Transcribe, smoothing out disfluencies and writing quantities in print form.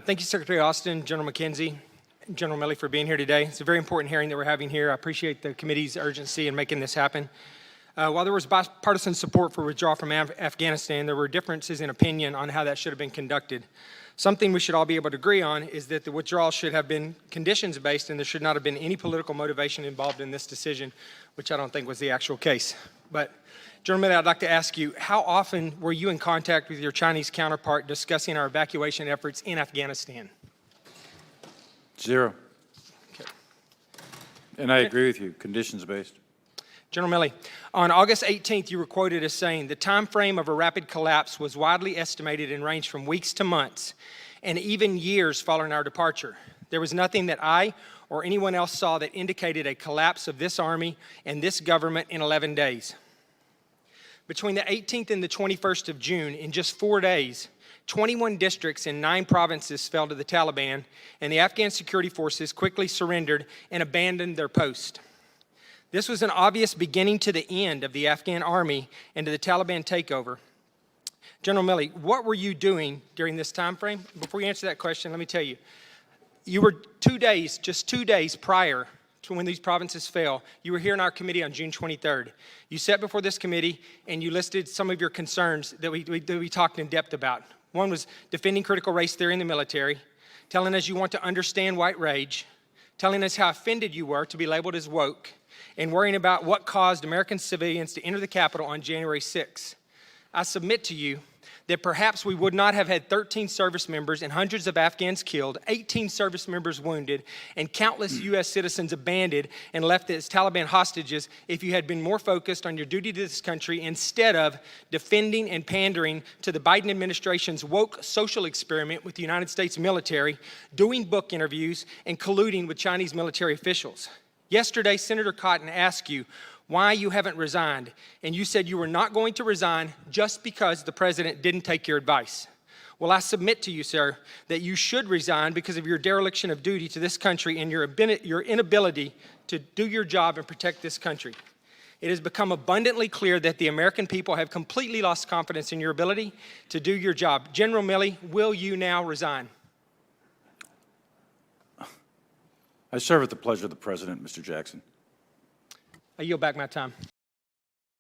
Thank you, Secretary Austin, General McKenzie, General Milley, for being here today. It's a very important hearing that we're having here. I appreciate the committee's urgency in making this happen. While there was bipartisan support for withdrawal from Afghanistan, there were differences in opinion on how that should have been conducted. Something we should all be able to agree on is that the withdrawal should have been conditions-based and there should not have been any political motivation involved in this decision, which I don't think was the actual case. But, General Milley, I'd like to ask you, how often were you in contact with your Chinese counterpart discussing our evacuation efforts in Afghanistan? Zero. Okay. And I agree with you, conditions-based. General Milley, on August 18th, you were quoted as saying, the time frame of a rapid collapse was widely estimated and ranged from weeks to months, and even years following our departure. There was nothing that I or anyone else saw that indicated a collapse of this Army and this government in 11 days. Between the 18th and the 21st of June, in just 4 days, 21 districts in 9 provinces fell to the Taliban, and the Afghan security forces quickly surrendered and abandoned their post. This was an obvious beginning to the end of the Afghan army and to the Taliban takeover. General Milley, what were you doing during this time frame? Before you answer that question, let me tell you, you were just 2 days prior to when these provinces fell, you were here in our committee on June 23rd. You sat before this committee and you listed some of your concerns that we talked in depth about. One was defending critical race theory in the military, telling us you want to understand white rage, telling us how offended you were to be labeled as woke, and worrying about what caused American civilians to enter the Capitol on January 6th. I submit to you that perhaps we would not have had 13 service members and hundreds of Afghans killed, 18 service members wounded, and countless U.S. citizens abandoned and left as Taliban hostages if you had been more focused on your duty to this country instead of defending and pandering to the Biden administration's woke social experiment with the United States military, doing book interviews, and colluding with Chinese military officials. Yesterday, Senator Cotton asked you why you haven't resigned, and you said you were not going to resign just because the president didn't take your advice. Well, I submit to you, sir, that you should resign because of your dereliction of duty to this country and your inability to do your job and protect this country. It has become abundantly clear that the American people have completely lost confidence in your ability to do your job. General Milley, will you now resign? I serve at the pleasure of the President, Mr. Jackson. I yield back my time.